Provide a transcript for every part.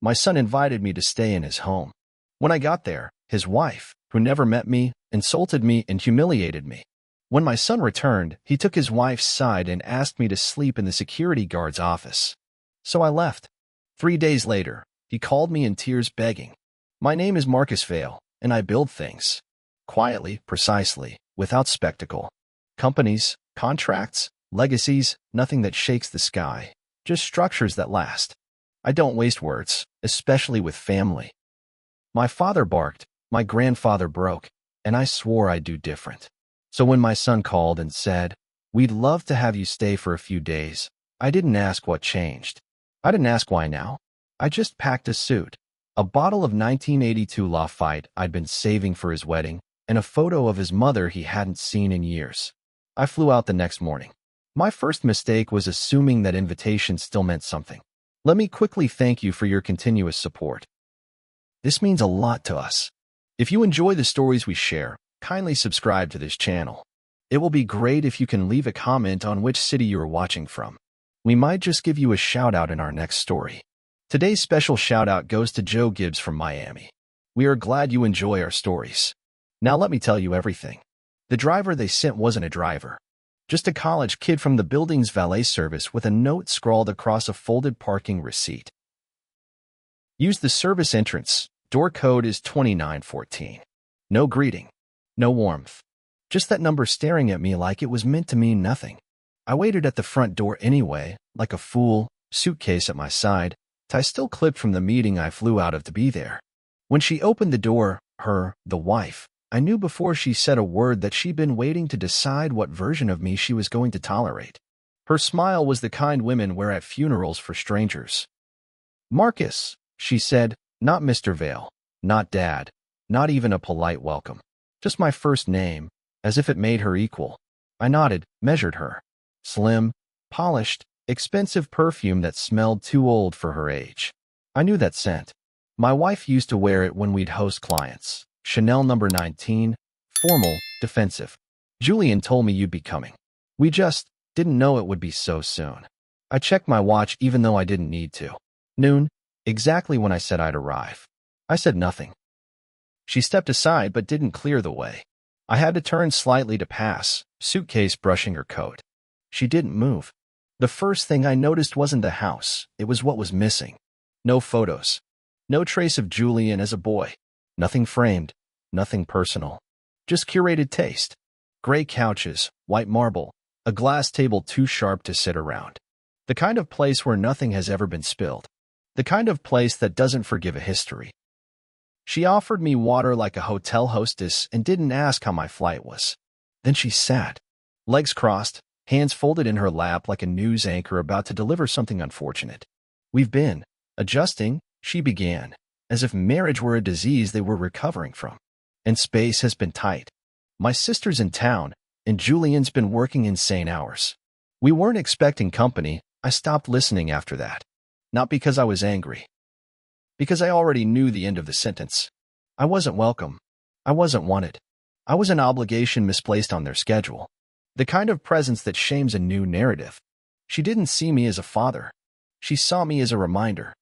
My son invited me to stay in his home. When I got there, his wife, who never met me, insulted me and humiliated me. When my son returned, he took his wife's side and asked me to sleep in the security guard's office. So I left. 3 days later, he called me in tears begging. My name is Marcus Vale, and I build things. Quietly, precisely, without spectacle. Companies, contracts, legacies, nothing that shakes the sky. Just structures that last. I don't waste words, especially with family. My father barked, my grandfather broke, and I swore I'd do different. So when my son called and said, "We'd love to have you stay for a few days," I didn't ask what changed. I didn't ask why now. I just packed a suit, a bottle of 1982 Lafite I'd been saving for his wedding, and a photo of his mother he hadn't seen in years. I flew out the next morning. My first mistake was assuming that invitation still meant something. Let me quickly thank you for your continuous support. This means a lot to us. If you enjoy the stories we share, kindly subscribe to this channel. It will be great if you can leave a comment on which city you are watching from. We might just give you a shout out in our next story. Today's special shout out goes to Joe Gibbs from Miami. We are glad you enjoy our stories. Now let me tell you everything. The driver they sent wasn't a driver. Just a college kid from the building's valet service with a note scrawled across a folded parking receipt. Use the service entrance. Door code is 2914. No greeting. No warmth. Just that number staring at me like it was meant to mean nothing. I waited at the front door anyway, like a fool, suitcase at my side, tie still clipped from the meeting I flew out of to be there. When she opened the door, the wife, I knew before she said a word that she'd been waiting to decide what version of me she was going to tolerate. Her smile was the kind women wear at funerals for strangers. "Marcus," she said, not Mr. Vale, not Dad, not even a polite welcome. Just my first name, as if it made her equal. I nodded, measured her. Slim, polished, expensive perfume that smelled too old for her age. I knew that scent. My wife used to wear it when we'd host clients. Chanel number 19, formal, defensive. Julian told me you'd be coming. We just didn't know it would be so soon. I checked my watch even though I didn't need to. Noon, exactly when I said I'd arrive. I said nothing. She stepped aside but didn't clear the way. I had to turn slightly to pass, suitcase brushing her coat. She didn't move. The first thing I noticed wasn't the house, it was what was missing. No photos. No trace of Julian as a boy. Nothing framed. Nothing personal. Just curated taste. Gray couches, white marble, a glass table too sharp to sit around. The kind of place where nothing has ever been spilled. The kind of place that doesn't forgive a history. She offered me water like a hotel hostess and didn't ask how my flight was. Then she sat, legs crossed, hands folded in her lap like a news anchor about to deliver something unfortunate. "We've been adjusting," she began, as if marriage were a disease they were recovering from. "And space has been tight. My sister's in town, and Julian's been working insane hours. We weren't expecting company." I stopped listening after that. Not because I was angry. Because I already knew the end of the sentence. I wasn't welcome. I wasn't wanted. I was an obligation misplaced on their schedule. The kind of presence that shames a new narrative. She didn't see me as a father. She saw me as a reminder.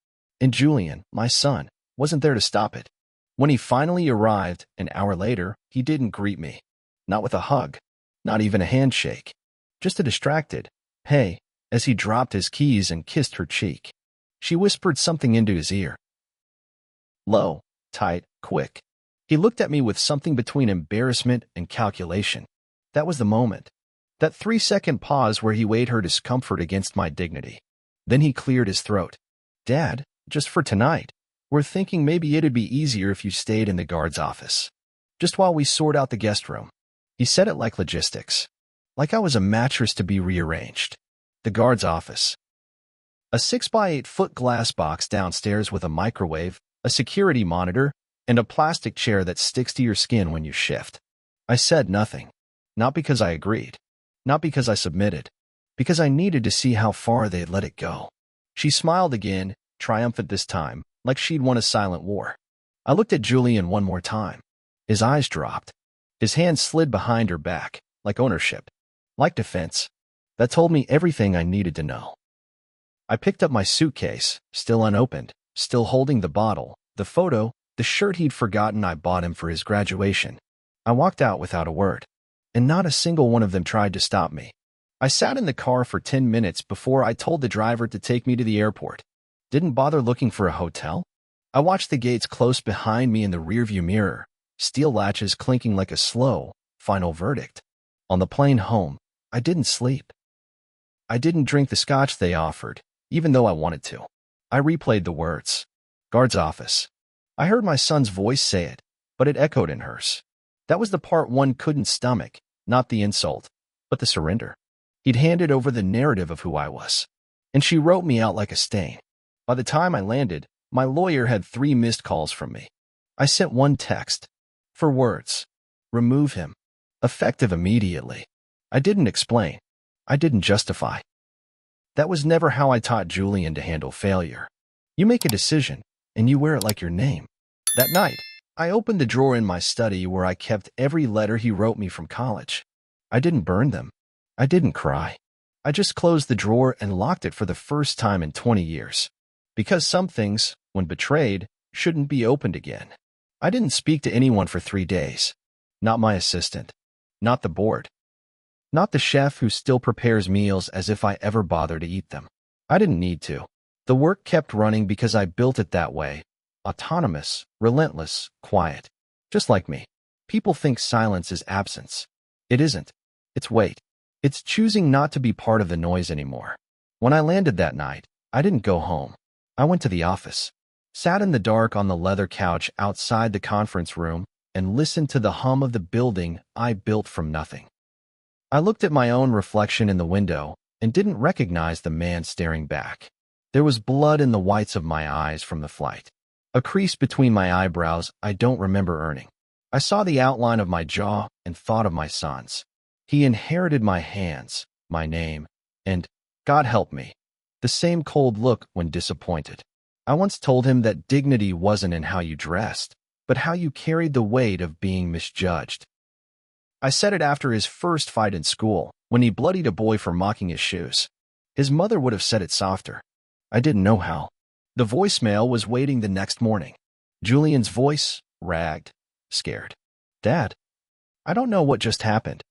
And Julian, my son, wasn't there to stop it. When he finally arrived, an hour later, he didn't greet me. Not with a hug. Not even a handshake. Just a distracted, "Hey," as he dropped his keys and kissed her cheek. She whispered something into his ear. Low, tight, quick. He looked at me with something between embarrassment and calculation. That was the moment. That 3-second pause where he weighed her discomfort against my dignity. Then he cleared his throat. "Dad, just for tonight. We're thinking maybe it'd be easier if you stayed in the guard's office. Just while we sort out the guest room." He said it like logistics. Like I was a mattress to be rearranged. The guard's office. A 6x8-foot glass box downstairs with a microwave, a security monitor, and a plastic chair that sticks to your skin when you shift. I said nothing. Not because I agreed. Not because I submitted. Because I needed to see how far they'd let it go. She smiled again, triumphant this time, like she'd won a silent war. I looked at Julian one more time. His eyes dropped. His hands slid behind her back, like ownership. Like defense. That told me everything I needed to know. I picked up my suitcase, still unopened, still holding the bottle, the photo, the shirt he'd forgotten I bought him for his graduation. I walked out without a word, and not a single one of them tried to stop me. I sat in the car for 10 minutes before I told the driver to take me to the airport. Didn't bother looking for a hotel. I watched the gates close behind me in the rearview mirror, steel latches clinking like a slow, final verdict. On the plane home, I didn't sleep. I didn't drink the scotch they offered, even though I wanted to. I replayed the words. Guard's office. I heard my son's voice say it, but it echoed in hers. That was the part one couldn't stomach, not the insult, but the surrender. He'd handed over the narrative of who I was, and she wrote me out like a stain. By the time I landed, my lawyer had 3 missed calls from me. I sent one text. 4 words. Remove him. Effective immediately. I didn't explain. I didn't justify. That was never how I taught Julian to handle failure. You make a decision, and you wear it like your name. That night, I opened the drawer in my study where I kept every letter he wrote me from college. I didn't burn them. I didn't cry. I just closed the drawer and locked it for the first time in 20 years. Because some things, when betrayed, shouldn't be opened again. I didn't speak to anyone for 3 days. Not my assistant. Not the board. Not the chef who still prepares meals as if I ever bother to eat them. I didn't need to. The work kept running because I built it that way. Autonomous, relentless, quiet. Just like me. People think silence is absence. It isn't. It's wait. It's choosing not to be part of the noise anymore. When I landed that night, I didn't go home. I went to the office, sat in the dark on the leather couch outside the conference room, and listened to the hum of the building I built from nothing. I looked at my own reflection in the window and didn't recognize the man staring back. There was blood in the whites of my eyes from the flight. A crease between my eyebrows I don't remember earning. I saw the outline of my jaw and thought of my son's. He inherited my hands, my name, and, God help me, the same cold look when disappointed. I once told him that dignity wasn't in how you dressed, but how you carried the weight of being misjudged. I said it after his first fight in school, when he bloodied a boy for mocking his shoes. His mother would have said it softer. I didn't know how. The voicemail was waiting the next morning. Julian's voice, ragged, scared. Dad, I don't know what just happened.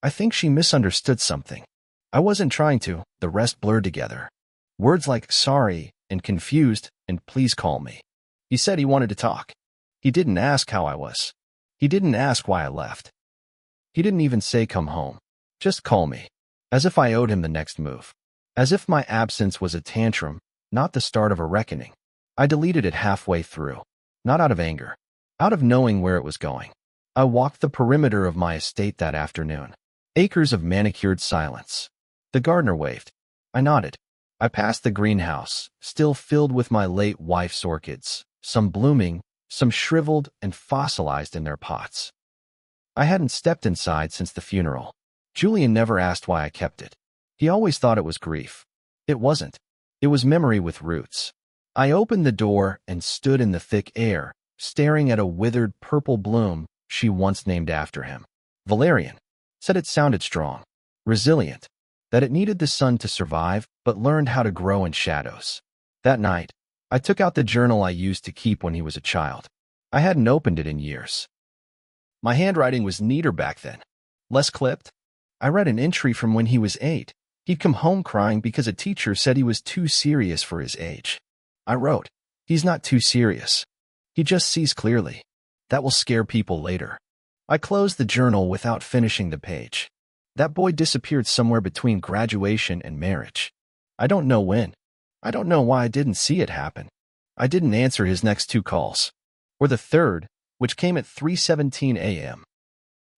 I think she misunderstood something. I wasn't trying to. The rest blurred together. Words like sorry and confused and please call me. He said he wanted to talk. He didn't ask how I was. He didn't ask why I left. He didn't even say come home. Just call me. As if I owed him the next move. As if my absence was a tantrum, not the start of a reckoning. I deleted it halfway through. Not out of anger. Out of knowing where it was going. I walked the perimeter of my estate that afternoon. Acres of manicured silence. The gardener waved. I nodded. I passed the greenhouse, still filled with my late wife's orchids, some blooming, some shriveled and fossilized in their pots. I hadn't stepped inside since the funeral. Julian never asked why I kept it. He always thought it was grief. It wasn't. It was memory with roots. I opened the door and stood in the thick air, staring at a withered purple bloom she once named after him. Valerian. Said it sounded strong, resilient, that it needed the sun to survive, but learned how to grow in shadows. That night, I took out the journal I used to keep when he was a child. I hadn't opened it in years. My handwriting was neater back then, less clipped. I read an entry from when he was 8. He'd come home crying because a teacher said he was too serious for his age. I wrote, he's not too serious. He just sees clearly. That will scare people later. I closed the journal without finishing the page. That boy disappeared somewhere between graduation and marriage. I don't know when. I don't know why I didn't see it happen. I didn't answer his next 2 calls. Or the third, which came at 3:17 a.m.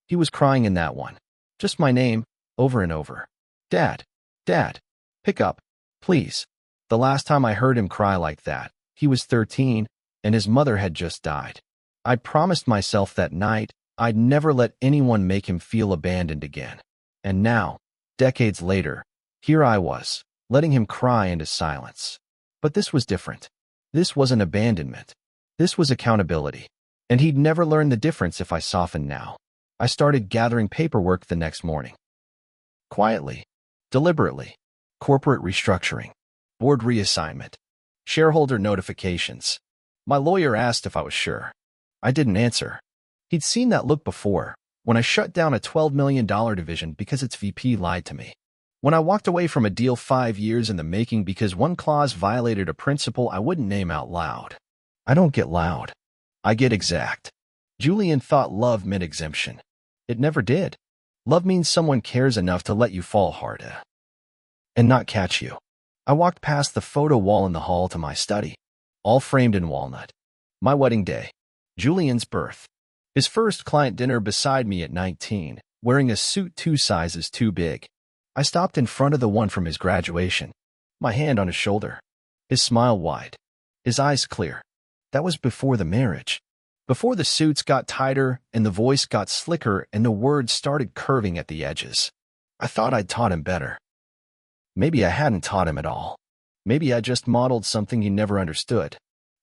He was crying in that one. Just my name, over and over. Dad, Dad, pick up, please. The last time I heard him cry like that, he was 13, and his mother had just died. I promised myself that night I'd never let anyone make him feel abandoned again. And now, decades later, here I was, letting him cry into silence. But this was different. This wasn't abandonment. This was accountability. And he'd never learn the difference if I softened now. I started gathering paperwork the next morning. Quietly, deliberately. Corporate restructuring. Board reassignment. Shareholder notifications. My lawyer asked if I was sure. I didn't answer. He'd seen that look before, when I shut down a $12 million division because its VP lied to me. When I walked away from a deal 5 years in the making because one clause violated a principle I wouldn't name out loud. I don't get loud. I get exact. Julian thought love meant exemption. It never did. Love means someone cares enough to let you fall hard and not catch you. I walked past the photo wall in the hall to my study, all framed in walnut. My wedding day. Julian's birth. His first client dinner beside me at 19, wearing a suit 2 sizes too big. I stopped in front of the one from his graduation, my hand on his shoulder. His smile wide. His eyes clear. That was before the marriage. Before the suits got tighter and the voice got slicker and the words started curving at the edges. I thought I'd taught him better. Maybe I hadn't taught him at all. Maybe I just modeled something he never understood.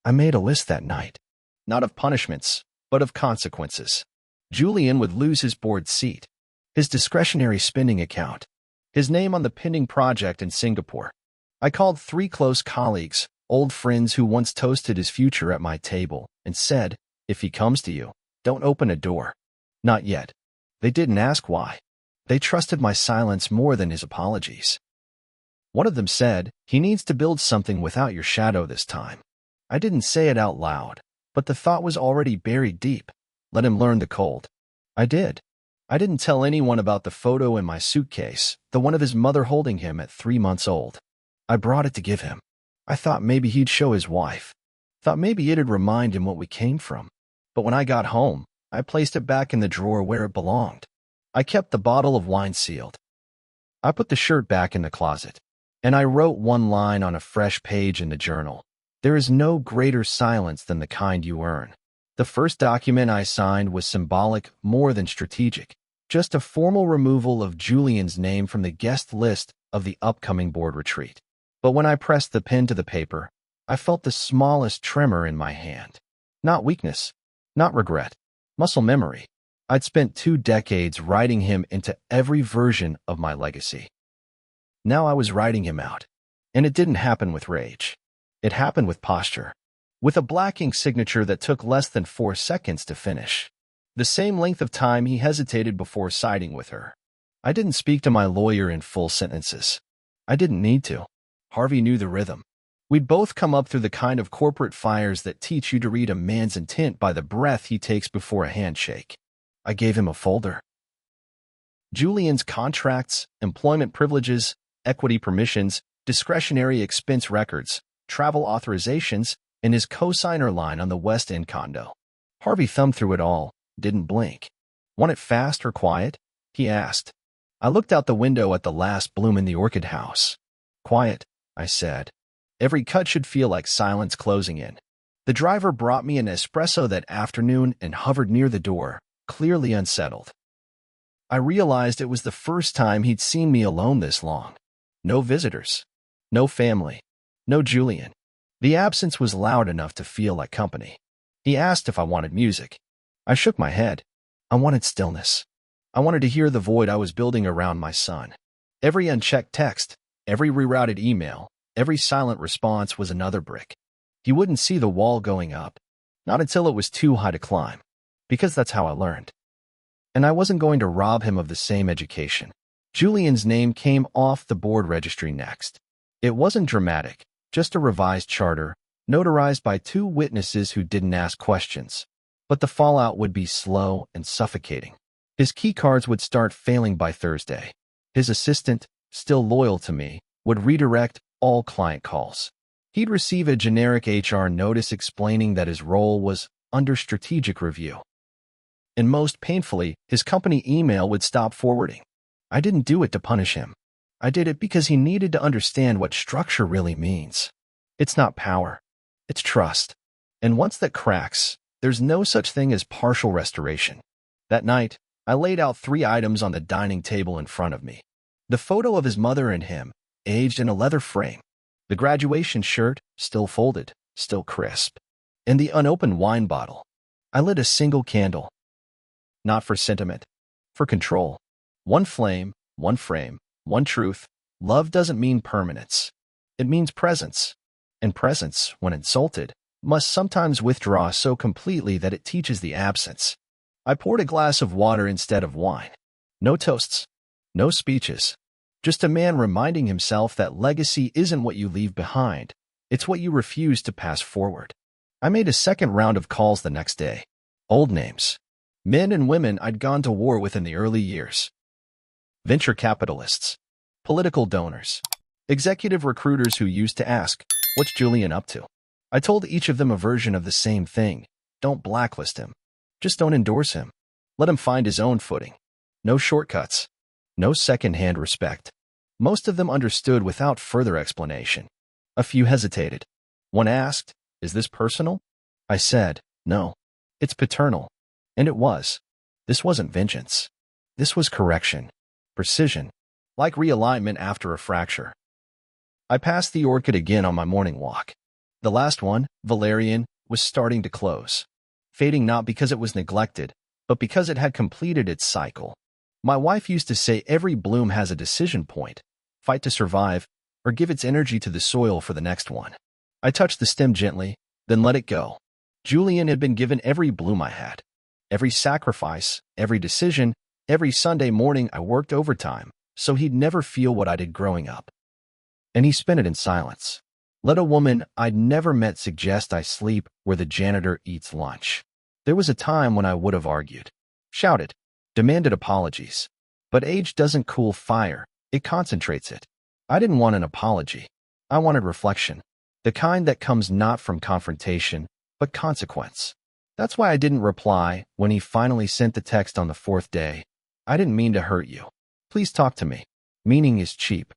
I made a list that night. Not of punishments, but of consequences. Julian would lose his board seat, his discretionary spending account, his name on the pending project in Singapore. I called 3 close colleagues, old friends who once toasted his future at my table, and said, if he comes to you, don't open a door. Not yet. They didn't ask why. They trusted my silence more than his apologies. One of them said, he needs to build something without your shadow this time. I didn't say it out loud, but the thought was already buried deep. Let him learn the cold. I did. I didn't tell anyone about the photo in my suitcase, the one of his mother holding him at 3 months old. I brought it to give him. I thought maybe he'd show his wife. Thought maybe it'd remind him what we came from. But when I got home, I placed it back in the drawer where it belonged. I kept the bottle of wine sealed. I put the shirt back in the closet. And I wrote one line on a fresh page in the journal. There is no greater silence than the kind you earn. The first document I signed was symbolic more than strategic. Just a formal removal of Julian's name from the guest list of the upcoming board retreat. But when I pressed the pen to the paper, I felt the smallest tremor in my hand. Not weakness, not regret, muscle memory. I'd spent 2 decades writing him into every version of my legacy. Now I was writing him out. And it didn't happen with rage. It happened with posture. With a black ink signature that took less than 4 seconds to finish. The same length of time he hesitated before siding with her. I didn't speak to my lawyer in full sentences. I didn't need to. Harvey knew the rhythm. We'd both come up through the kind of corporate fires that teach you to read a man's intent by the breath he takes before a handshake. I gave him a folder. Julian's contracts, employment privileges, equity permissions, discretionary expense records, travel authorizations, and his co-signer line on the West End condo. Harvey thumbed through it all, didn't blink. Want it fast or quiet? He asked. I looked out the window at the last bloom in the orchid house. Quiet, I said. Every cut should feel like silence closing in. The driver brought me an espresso that afternoon and hovered near the door, clearly unsettled. I realized it was the first time he'd seen me alone this long. No visitors. No family. No Julian. The absence was loud enough to feel like company. He asked if I wanted music. I shook my head. I wanted stillness. I wanted to hear the void I was building around my son. Every unchecked text, every rerouted email, every silent response was another brick. He wouldn't see the wall going up. Not until it was too high to climb. Because that's how I learned. And I wasn't going to rob him of the same education. Julian's name came off the board registry next. It wasn't dramatic, just a revised charter, notarized by 2 witnesses who didn't ask questions. But the fallout would be slow and suffocating. His key cards would start failing by Thursday. His assistant, still loyal to me, would redirect all client calls. He'd receive a generic HR notice explaining that his role was under strategic review. And most painfully, his company email would stop forwarding. I didn't do it to punish him. I did it because he needed to understand what structure really means. It's not power. It's trust. And once that cracks, there's no such thing as partial restoration. That night, I laid out 3 items on the dining table in front of me. The photo of his mother and him, aged in a leather frame. The graduation shirt, still folded, still crisp. And the unopened wine bottle. I lit a single candle. Not for sentiment. For control. 1 flame, 1 frame, 1 truth. Love doesn't mean permanence. It means presence. And presence, when insulted, must sometimes withdraw so completely that it teaches the absence. I poured a glass of water instead of wine. No toasts. No speeches. Just a man reminding himself that legacy isn't what you leave behind. It's what you refuse to pass forward. I made a second round of calls the next day. Old names. Men and women I'd gone to war with in the early years. Venture capitalists. Political donors. Executive recruiters who used to ask, "What's Julian up to?" I told each of them a version of the same thing. Don't blacklist him. Just don't endorse him. Let him find his own footing. No shortcuts. No second-hand respect. Most of them understood without further explanation. A few hesitated. One asked, "Is this personal?" I said, "No. It's paternal." And it was. This wasn't vengeance. This was correction. Precision. Like realignment after a fracture. I passed the orchid again on my morning walk. The last one, valerian, was starting to close. Fading not because it was neglected, but because it had completed its cycle. My wife used to say every bloom has a decision point. Fight to survive, or give its energy to the soil for the next one. I touched the stem gently, then let it go. Julian had been given every bloom I had. Every sacrifice, every decision, every Sunday morning I worked overtime, so he'd never feel what I did growing up. And he spent it in silence. Let a woman I'd never met suggest I sleep where the janitor eats lunch. There was a time when I would have argued, shouted, demanded apologies. But age doesn't cool fire, it concentrates it. I didn't want an apology. I wanted reflection. The kind that comes not from confrontation, but consequence. That's why I didn't reply when he finally sent the text on the fourth day. I didn't mean to hurt you. Please talk to me. Meaning is cheap.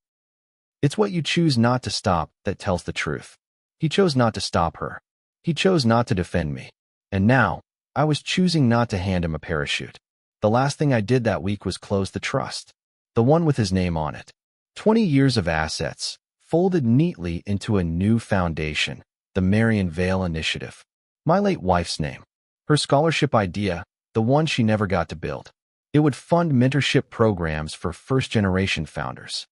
It's what you choose not to stop that tells the truth. He chose not to stop her. He chose not to defend me. And now, I was choosing not to hand him a parachute. The last thing I did that week was close the trust. The one with his name on it. 20 years of assets, folded neatly into a new foundation, the Marion Vale Initiative. My late wife's name. Her scholarship idea, the one she never got to build. It would fund mentorship programs for first-generation founders.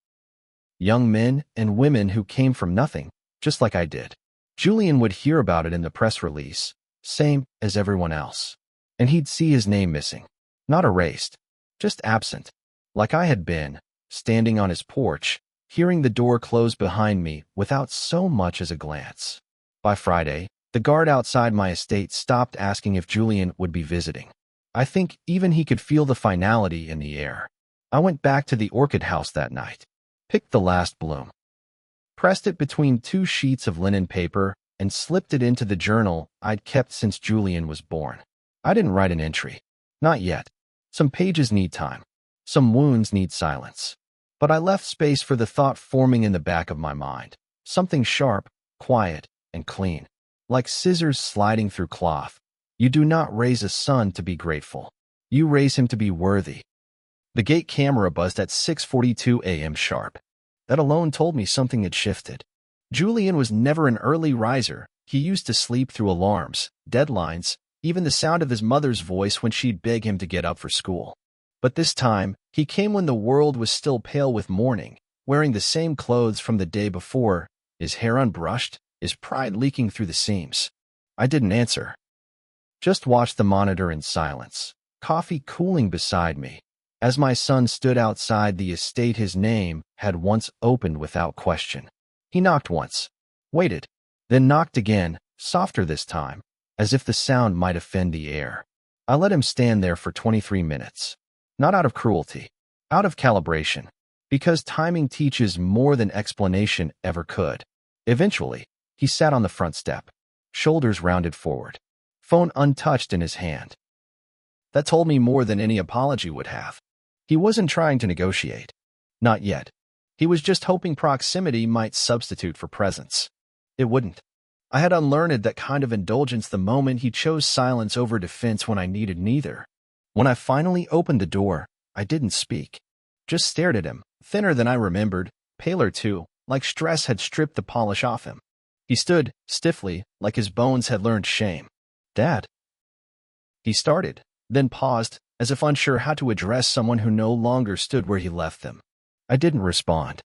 Young men and women who came from nothing, just like I did. Julian would hear about it in the press release, same as everyone else. And he'd see his name missing. Not erased, just absent. Like I had been, standing on his porch, hearing the door close behind me without so much as a glance. By Friday, the guard outside my estate stopped asking if Julian would be visiting. I think even he could feel the finality in the air. I went back to the orchid house that night, picked the last bloom, pressed it between 2 sheets of linen paper, and slipped it into the journal I'd kept since Julian was born. I didn't write an entry. Not yet. Some pages need time. Some wounds need silence. But I left space for the thought forming in the back of my mind. Something sharp, quiet, and clean. Like scissors sliding through cloth. You do not raise a son to be grateful. You raise him to be worthy. The gate camera buzzed at 6:42 a.m. sharp. That alone told me something had shifted. Julian was never an early riser. He used to sleep through alarms, deadlines, even the sound of his mother's voice when she'd beg him to get up for school. But this time, he came when the world was still pale with mourning, wearing the same clothes from the day before, his hair unbrushed, his pride leaking through the seams. I didn't answer. Just watched the monitor in silence, coffee cooling beside me. As my son stood outside the estate his name had once opened without question. He knocked once, waited, then knocked again, softer this time, as if the sound might offend the air. I let him stand there for 23 minutes. Not out of cruelty, out of calibration, because timing teaches more than explanation ever could. Eventually, he sat on the front step, shoulders rounded forward, phone untouched in his hand. That told me more than any apology would have. He wasn't trying to negotiate. Not yet. He was just hoping proximity might substitute for presence. It wouldn't. I had unlearned that kind of indulgence the moment he chose silence over defense when I needed neither. When I finally opened the door, I didn't speak. Just stared at him, thinner than I remembered, paler too, like stress had stripped the polish off him. He stood, stiffly, like his bones had learned shame. "Dad." He started, then paused, as if unsure how to address someone who no longer stood where he left them. I didn't respond.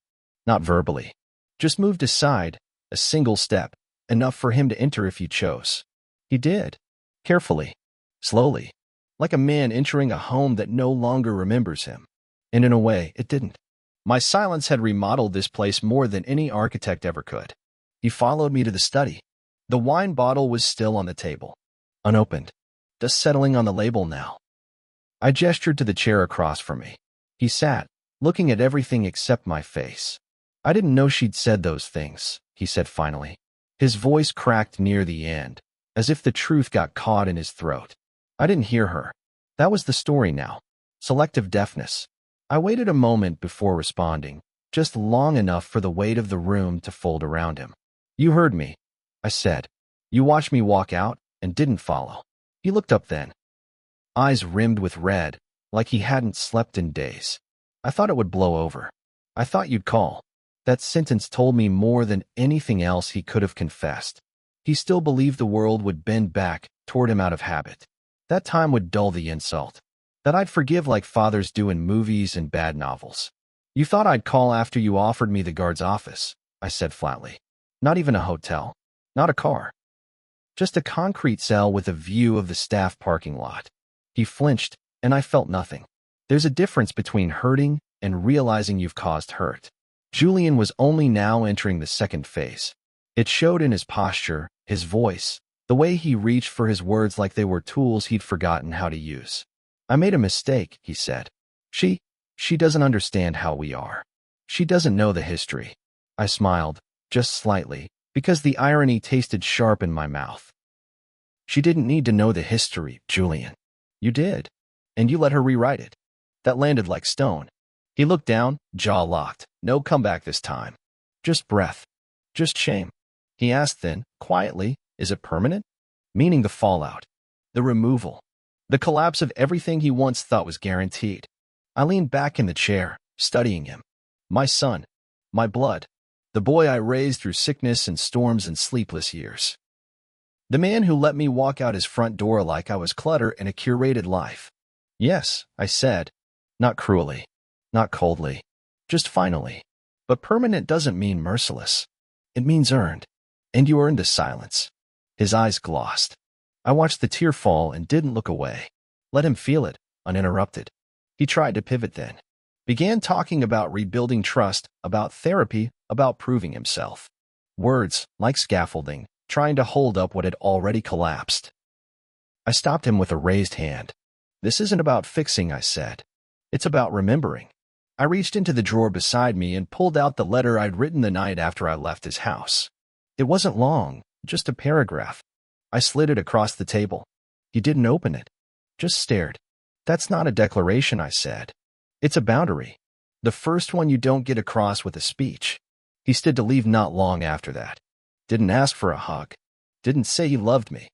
Not verbally. Just moved aside, a single step, enough for him to enter if you chose. He did. Carefully. Slowly. Like a man entering a home that no longer remembers him. And in a way, it didn't. My silence had remodeled this place more than any architect ever could. He followed me to the study. The wine bottle was still on the table, unopened, just settling on the label now. I gestured to the chair across from me. He sat, looking at everything except my face. I didn't know she'd said those things, he said finally. His voice cracked near the end, as if the truth got caught in his throat. I didn't hear her. That was the story now. Selective deafness. I waited a moment before responding, just long enough for the weight of the room to fold around him. You heard me, I said. You watched me walk out and didn't follow. He looked up then. Eyes rimmed with red, like he hadn't slept in days. I thought it would blow over. I thought you'd call. That sentence told me more than anything else he could have confessed. He still believed the world would bend back toward him out of habit. That time would dull the insult. That I'd forgive like fathers do in movies and bad novels. You thought I'd call after you offered me the guard's office, I said flatly. Not even a hotel. Not a car. Just a concrete cell with a view of the staff parking lot. He flinched, and I felt nothing. There's a difference between hurting and realizing you've caused hurt. Julian was only now entering the second phase. It showed in his posture, his voice, the way he reached for his words like they were tools he'd forgotten how to use. I made a mistake, he said. She doesn't understand how we are. She doesn't know the history. I smiled, just slightly, because the irony tasted sharp in my mouth. She didn't need to know the history, Julian. You did. And you let her rewrite it. That landed like stone. He looked down, jaw locked. No comeback this time. Just breath. Just shame. He asked then, quietly, is it permanent? Meaning the fallout. The removal. The collapse of everything he once thought was guaranteed. I leaned back in the chair, studying him. My son. My blood. The boy I raised through sickness and storms and sleepless years. The man who let me walk out his front door like I was clutter in a curated life. Yes, I said. Not cruelly. Not coldly. Just finally. But permanent doesn't mean merciless. It means earned. And you earned this silence. His eyes glossed. I watched the tear fall and didn't look away. Let him feel it, uninterrupted. He tried to pivot then. Began talking about rebuilding trust, about therapy, about proving himself. Words, like scaffolding, trying to hold up what had already collapsed. I stopped him with a raised hand. This isn't about fixing, I said. It's about remembering. I reached into the drawer beside me and pulled out the letter I'd written the night after I left his house. It wasn't long, just a paragraph. I slid it across the table. He didn't open it. Just stared. That's not a declaration, I said. It's a boundary. The first one you don't get across with a speech. He stood to leave not long after that. Didn't ask for a hug. Didn't say he loved me.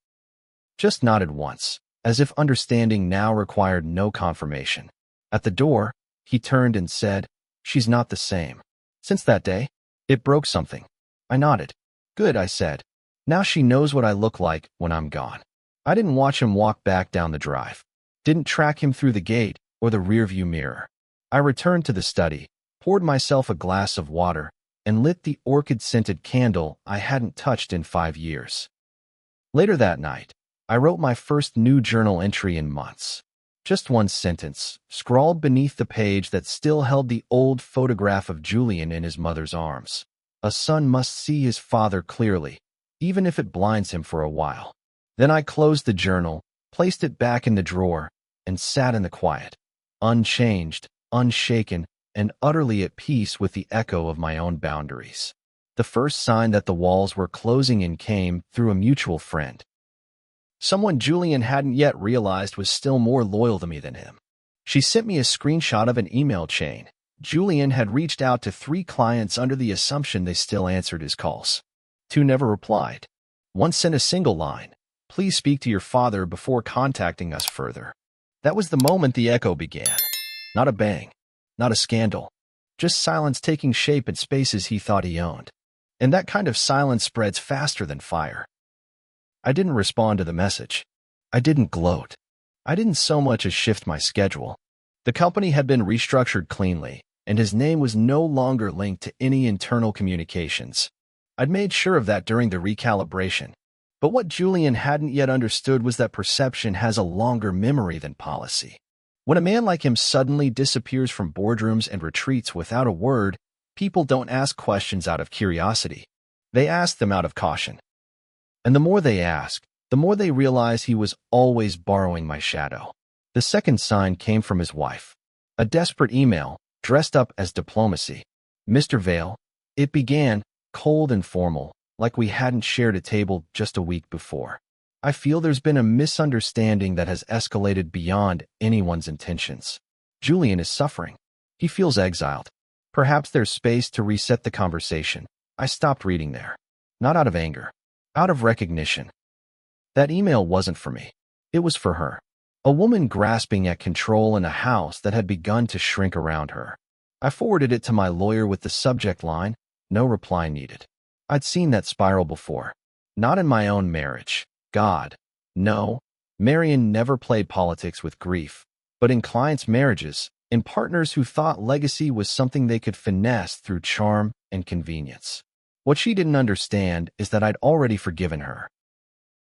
Just nodded once, as if understanding now required no confirmation. At the door, he turned and said, she's not the same. Since that day, it broke something. I nodded. Good, I said. Now she knows what I look like when I'm gone. I didn't watch him walk back down the drive. Didn't track him through the gate or the rearview mirror. I returned to the study, poured myself a glass of water, and lit the orchid-scented candle I hadn't touched in 5 years. Later that night, I wrote my first new journal entry in months. Just one sentence, scrawled beneath the page that still held the old photograph of Julian in his mother's arms. A son must see his father clearly, even if it blinds him for a while. Then I closed the journal, placed it back in the drawer, and sat in the quiet, unchanged, unshaken, and utterly at peace with the echo of my own boundaries. The first sign that the walls were closing in came through a mutual friend. Someone Julian hadn't yet realized was still more loyal to me than him. She sent me a screenshot of an email chain. Julian had reached out to 3 clients under the assumption they still answered his calls. 2 never replied. 1 sent a single line. Please speak to your father before contacting us further. That was the moment the echo began. Not a bang. Not a scandal. Just silence taking shape in spaces he thought he owned. And that kind of silence spreads faster than fire. I didn't respond to the message. I didn't gloat. I didn't so much as shift my schedule. The company had been restructured cleanly, and his name was no longer linked to any internal communications. I'd made sure of that during the recalibration. But what Julian hadn't yet understood was that perception has a longer memory than policy. When a man like him suddenly disappears from boardrooms and retreats without a word, people don't ask questions out of curiosity. They ask them out of caution. And the more they ask, the more they realize he was always borrowing my shadow. The second sign came from his wife. A desperate email, dressed up as diplomacy. "Mr. Vale." It began, cold and formal, like we hadn't shared a table just a week before. "I feel there's been a misunderstanding that has escalated beyond anyone's intentions. Julian is suffering. He feels exiled. Perhaps there's space to reset the conversation." I stopped reading there. Not out of anger. Out of recognition. That email wasn't for me. It was for her. A woman grasping at control in a house that had begun to shrink around her. I forwarded it to my lawyer with the subject line, "No reply needed." I'd seen that spiral before. Not in my own marriage. God. No. Marion never played politics with grief. But in clients' marriages, in partners who thought legacy was something they could finesse through charm and convenience. What she didn't understand is that I'd already forgiven her.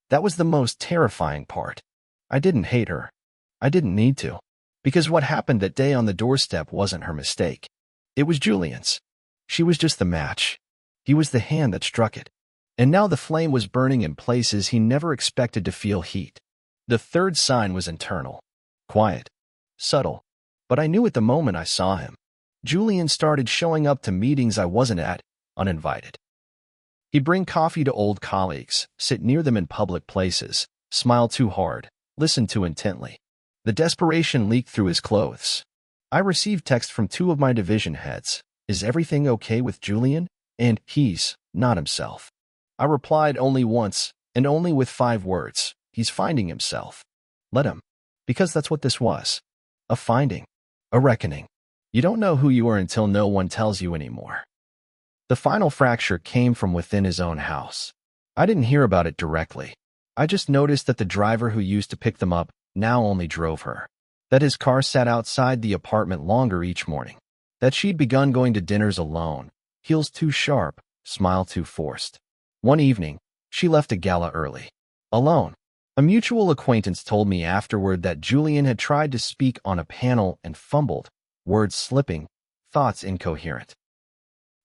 That was the most terrifying part. I didn't hate her. I didn't need to. Because what happened that day on the doorstep wasn't her mistake. It was Julian's. She was just the match. He was the hand that struck it. And now the flame was burning in places he never expected to feel heat. The third sign was internal. Quiet. Subtle. But I knew at the moment I saw him. Julian started showing up to meetings I wasn't at, uninvited. He'd bring coffee to old colleagues, sit near them in public places, smile too hard, listen too intently. The desperation leaked through his clothes. I received text from two of my division heads. "Is everything okay with Julian?" And "He's not himself." I replied only once, and only with 5 words. "He's finding himself." Let him. Because that's what this was. A finding. A reckoning. You don't know who you are until no one tells you anymore. The final fracture came from within his own house. I didn't hear about it directly. I just noticed that the driver who used to pick them up now only drove her. That his car sat outside the apartment longer each morning. That she'd begun going to dinners alone, heels too sharp, smile too forced. One evening, she left a gala early. Alone. A mutual acquaintance told me afterward that Julian had tried to speak on a panel and fumbled, words slipping, thoughts incoherent.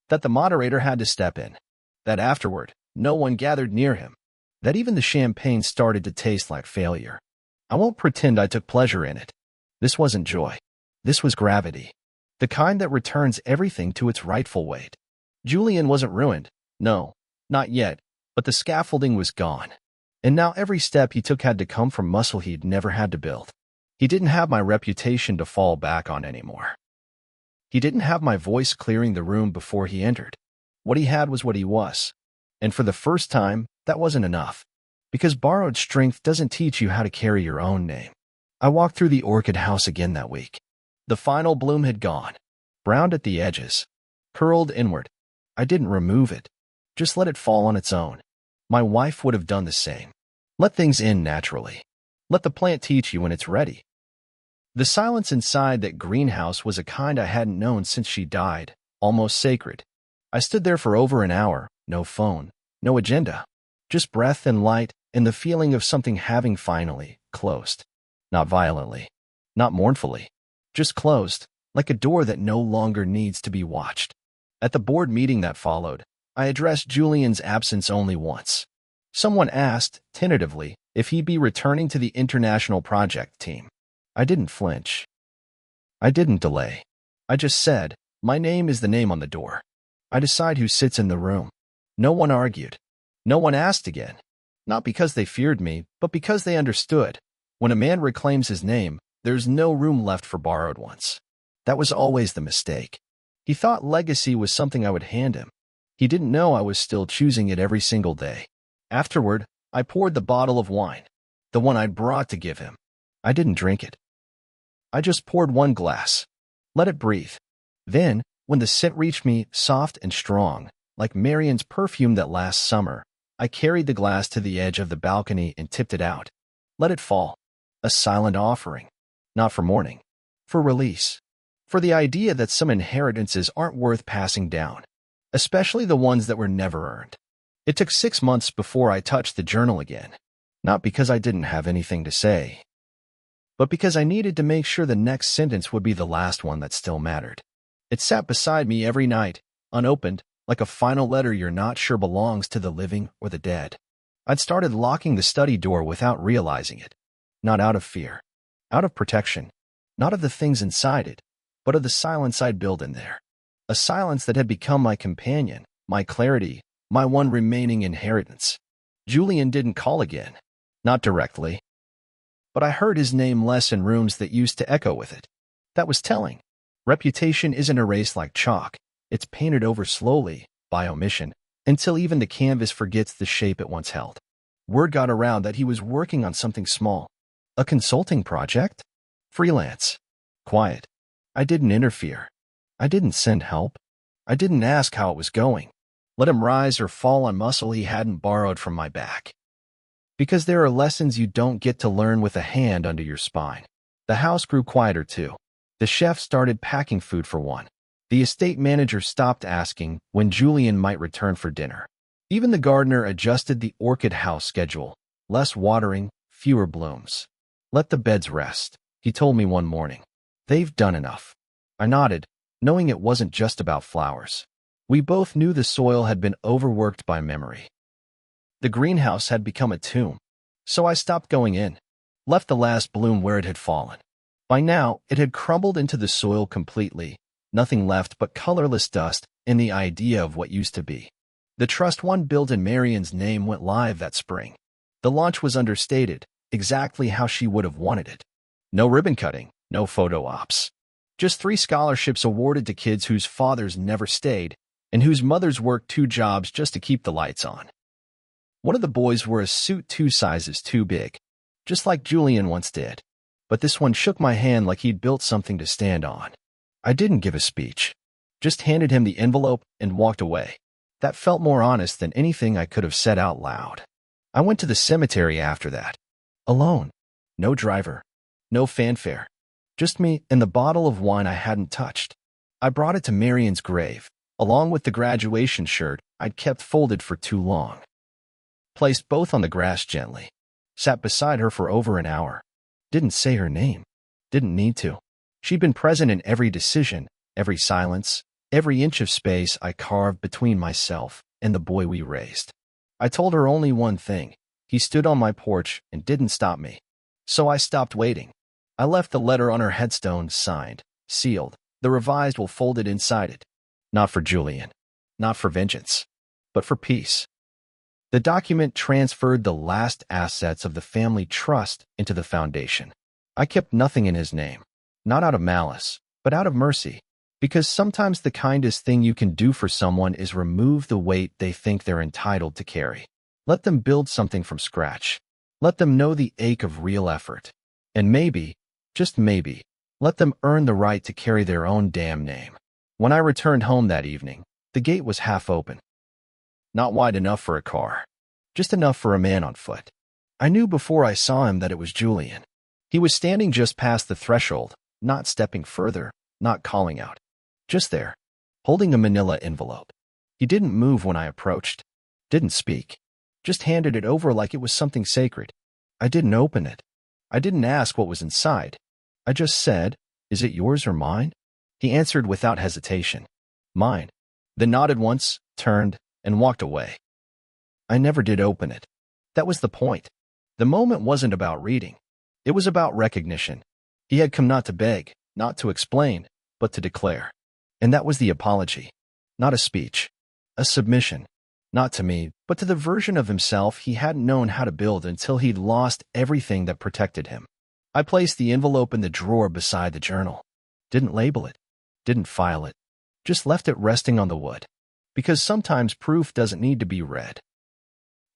That the moderator had to step in. That afterward, no one gathered near him. That even the champagne started to taste like failure. I won't pretend I took pleasure in it. This wasn't joy. This was gravity. The kind that returns everything to its rightful weight. Julian wasn't ruined. No, not yet, but the scaffolding was gone. And now every step he took had to come from muscle he'd never had to build. He didn't have my reputation to fall back on anymore. He didn't have my voice clearing the room before he entered. What he had was what he was. And for the first time, that wasn't enough. Because borrowed strength doesn't teach you how to carry your own name. I walked through the orchid house again that week. The final bloom had gone. Browned at the edges. Curled inward. I didn't remove it. Just let it fall on its own. My wife would have done the same. Let things in naturally. Let the plant teach you when it's ready. The silence inside that greenhouse was a kind I hadn't known since she died, almost sacred. I stood there for over an hour, no phone, no agenda. Just breath and light and the feeling of something having finally closed. Not violently. Not mournfully. Just closed, like a door that no longer needs to be watched. At the board meeting that followed, I addressed Julian's absence only once. Someone asked, tentatively, if he'd be returning to the international project team. I didn't flinch. I didn't delay. I just said, "My name is the name on the door. I decide who sits in the room." No one argued. No one asked again. Not because they feared me, but because they understood. When a man reclaims his name, there's no room left for borrowed ones. That was always the mistake. He thought legacy was something I would hand him. He didn't know I was still choosing it every single day. Afterward, I poured the bottle of wine, the one I'd brought to give him. I didn't drink it. I just poured one glass. Let it breathe. Then, when the scent reached me, soft and strong, like Marion's perfume that last summer, I carried the glass to the edge of the balcony and tipped it out. Let it fall. A silent offering. Not for mourning. For release. For the idea that some inheritances aren't worth passing down. especially the ones that were never earned. It took 6 months before I touched the journal again, not because I didn't have anything to say, but because I needed to make sure the next sentence would be the last one that still mattered. It sat beside me every night, unopened, like a final letter you're not sure belongs to the living or the dead. I'd started locking the study door without realizing it, not out of fear, out of protection, not of the things inside it, but of the silence I'd built in there. A silence that had become my companion, my clarity, my one remaining inheritance. Julian didn't call again, not directly, but I heard his name less in rooms that used to echo with it. That was telling. Reputation isn't erased like chalk. It's painted over slowly, by omission, until even the canvas forgets the shape it once held. Word got around that he was working on something small. A consulting project? Freelance. Quiet. I didn't interfere. I didn't send help. I didn't ask how it was going. Let him rise or fall on muscle he hadn't borrowed from my back. Because there are lessons you don't get to learn with a hand under your spine. The house grew quieter too. The chef started packing food for one. The estate manager stopped asking when Julian might return for dinner. Even the gardener adjusted the orchid house schedule. Less watering, fewer blooms. Let the beds rest, he told me one morning. They've done enough. I nodded, knowing it wasn't just about flowers. We both knew the soil had been overworked by memory. The greenhouse had become a tomb, so I stopped going in, left the last bloom where it had fallen. By now, it had crumbled into the soil completely, nothing left but colorless dust and the idea of what used to be. The trust one built in Marion's name went live that spring. The launch was understated, exactly how she would have wanted it. No ribbon cutting, no photo ops. Just 3 scholarships awarded to kids whose fathers never stayed and whose mothers worked 2 jobs just to keep the lights on. One of the boys wore a suit 2 sizes too big, just like Julian once did. But this one shook my hand like he'd built something to stand on. I didn't give a speech, just handed him the envelope and walked away. That felt more honest than anything I could have said out loud. I went to the cemetery after that. Alone. No driver. No fanfare. Just me and the bottle of wine I hadn't touched. I brought it to Marion's grave, along with the graduation shirt I'd kept folded for too long. Placed both on the grass gently. Sat beside her for over an hour. Didn't say her name. Didn't need to. She'd been present in every decision, every silence, every inch of space I carved between myself and the boy we raised. I told her only one thing. He stood on my porch and didn't stop me. So I stopped waiting. I left the letter on her headstone, signed, sealed, the revised will folded inside it. Not for Julian. Not for vengeance. But for peace. The document transferred the last assets of the family trust into the foundation. I kept nothing in his name, not out of malice, but out of mercy, because sometimes the kindest thing you can do for someone is remove the weight they think they're entitled to carry. Let them build something from scratch. Let them know the ache of real effort. And maybe, just maybe, let them earn the right to carry their own damn name. When I returned home that evening, the gate was half open. Not wide enough for a car, just enough for a man on foot. I knew before I saw him that it was Julian. He was standing just past the threshold, not stepping further, not calling out. Just there, holding a manila envelope. He didn't move when I approached, didn't speak, just handed it over like it was something sacred. I didn't open it. I didn't ask what was inside. I just said, "Is it yours or mine?" He answered without hesitation, "Mine." Then nodded once, turned, and walked away. I never did open it. That was the point. The moment wasn't about reading. It was about recognition. He had come not to beg, not to explain, but to declare. And that was the apology. Not a speech. A submission. Not to me, but to the version of himself he hadn't known how to build until he'd lost everything that protected him. I placed the envelope in the drawer beside the journal. Didn't label it. Didn't file it. Just left it resting on the wood. Because sometimes proof doesn't need to be read.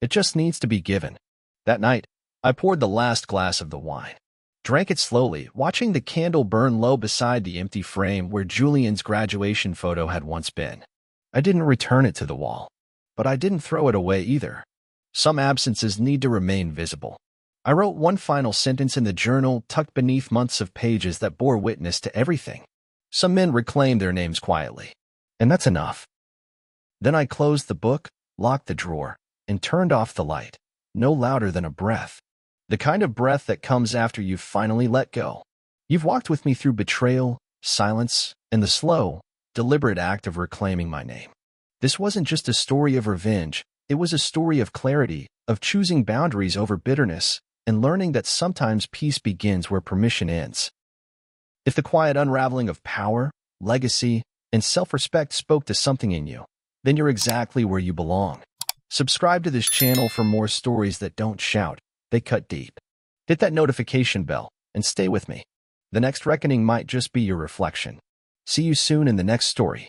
It just needs to be given. That night, I poured the last glass of the wine. Drank it slowly, watching the candle burn low beside the empty frame where Julian's graduation photo had once been. I didn't return it to the wall. But I didn't throw it away either. Some absences need to remain visible. I wrote one final sentence in the journal tucked beneath months of pages that bore witness to everything. Some men reclaimed their names quietly. And that's enough. Then I closed the book, locked the drawer, and turned off the light. No louder than a breath. The kind of breath that comes after you've finally let go. You've walked with me through betrayal, silence, and the slow, deliberate act of reclaiming my name. This wasn't just a story of revenge, it was a story of clarity, of choosing boundaries over bitterness, and learning that sometimes peace begins where permission ends. If the quiet unraveling of power, legacy, and self-respect spoke to something in you, then you're exactly where you belong. Subscribe to this channel for more stories that don't shout, they cut deep. Hit that notification bell and stay with me. The next reckoning might just be your reflection. See you soon in the next story.